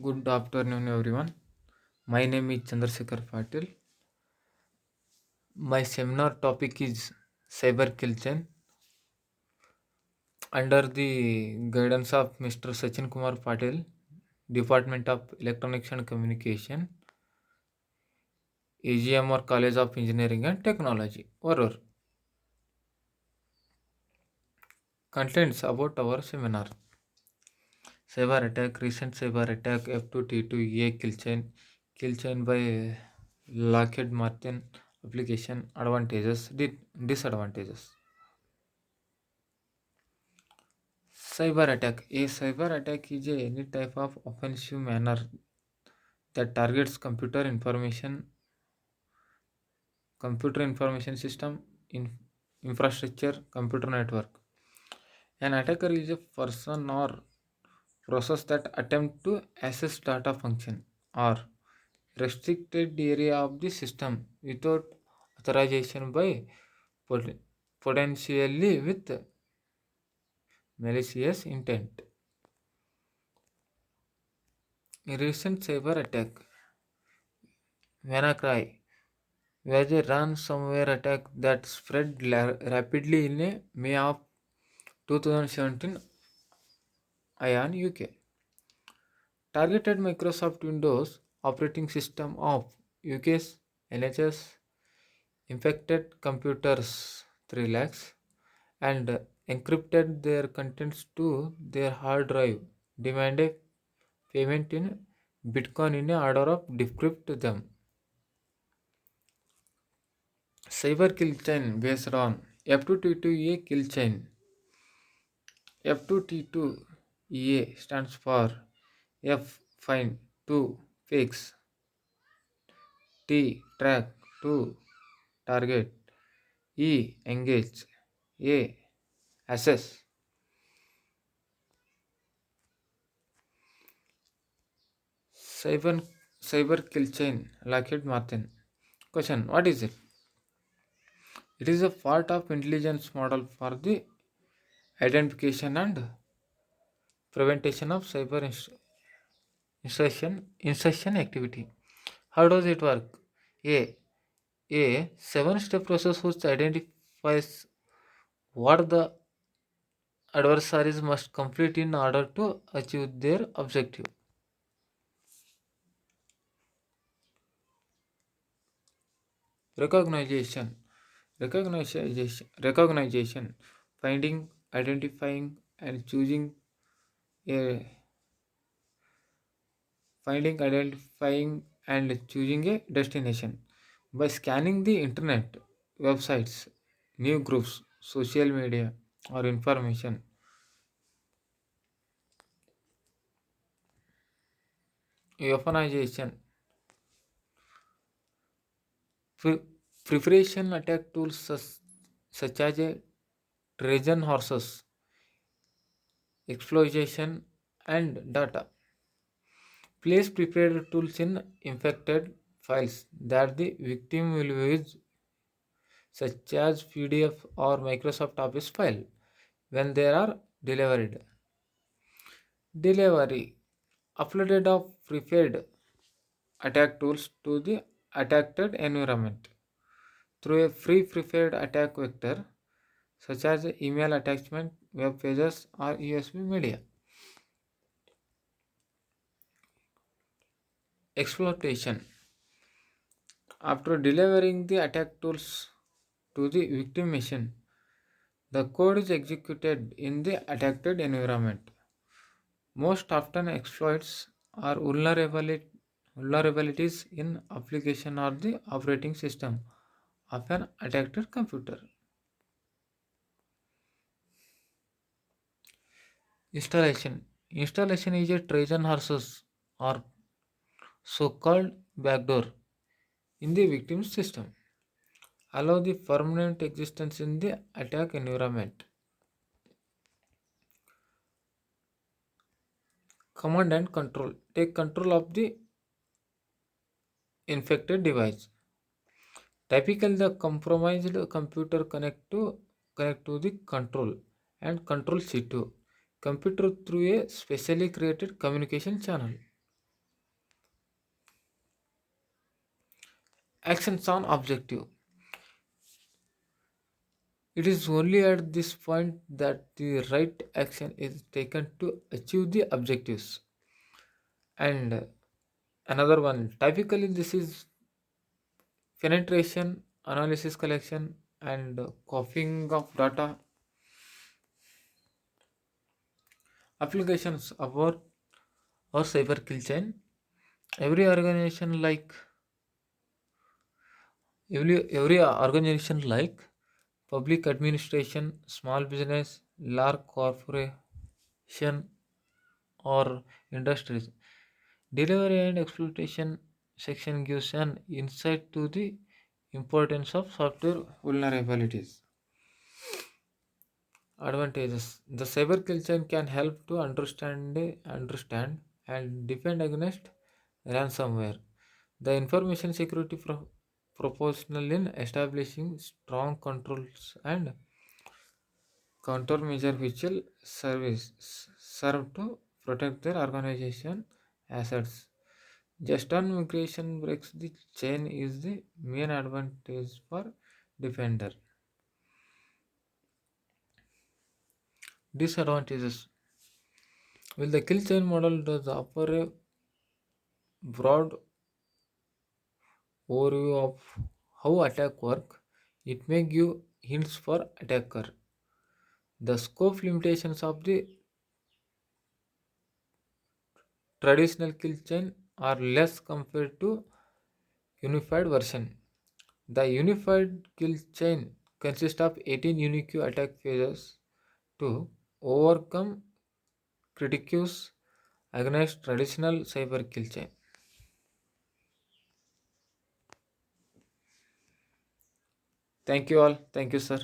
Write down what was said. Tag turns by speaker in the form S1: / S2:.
S1: Good afternoon, everyone. My name is Chandrasekhar Patil. My seminar topic is Cyber Kill Chain under the guidance of Mr. Sachin Kumar Patil, Department of Electronics and Communication, AGMR College of Engineering and Technology. Or contents about our seminar. Cyber attack, recent cyber attack F2T2A kill chain by Lockheed Martin application advantages, disadvantages. Cyber attack. A cyber attack is any type of offensive manner that targets computer information system, infrastructure, computer network. An attacker is a person or process that attempt to access data function or restricted area of the system without authorization by pot- potentially with malicious intent. A recent cyber attack, WannaCry, was a ransomware attack that spread rapidly in May of 2017 ION UK. Targeted Microsoft Windows operating system of UK's NHS, infected computers 3 lakhs, and encrypted their contents to their hard drive, demanded payment in Bitcoin in order of decrypt them. Cyber kill chain based on F2T2A kill chain. F2T2A stands for F find 2 fix, T track 2 target, E engage, A assess. Cyber cyber kill chain Lockheed Martin. Question: what is it? It is a part of intelligence model for the identification and prevention of insertion activity. How does it work? A a seven-step process which identifies what the adversaries must complete in order to achieve their objective. Recognition, recognition, finding, identifying, and choosing a identifying, and choosing a destination by scanning the internet, websites, new groups, social media, or information. Weaponization, Pre- preparation attack tools such as a Trojan horses, exploitation, and data. Place prepared tools in infected files that the victim will use, such as PDF or Microsoft Office file, when they are delivered. Delivery uploaded of prepared attack tools to the attacked environment through a free prepared attack vector such as email attachment, web pages, or USB media. Exploitation. After delivering the attack tools to the victim machine, the code is executed in the attacked environment. Most often, exploits are vulnerabilities in application or the operating system of an attacked computer. Installation. Installation is a Trojan horses or so-called backdoor in the victim's system. Allow the permanent existence in the attack environment. Command and control. Take control of the infected device. Typically, the compromised computer connect to the control and control C2 computer through a specially created communication channel. actions on objective. It is only at this point that the right action is taken to achieve the objectives. And another one, typically, this is penetration, analysis, collection, and copying of data. Applications about or cyber kill chain. Every organization like every organization like public administration, small business, large corporation, or industries. Delivery and exploitation section gives an insight to the importance of software vulnerabilities. Advantages: the cyber kill chain can help to understand and defend against ransomware. The information security proportional in establishing strong controls and countermeasure which will serve to protect their organization assets. Just on migration breaks the chain is the main advantage for defender. Disadvantages: will the kill chain model does offer a broad overview of how attack work. It may give hints for attacker. The scope limitations of the traditional kill chain are less compared to unified version. The unified kill chain consists of 18 unique attack phases to overcome critiques against traditional cyber kill chain. Thank you all. Thank you, sir.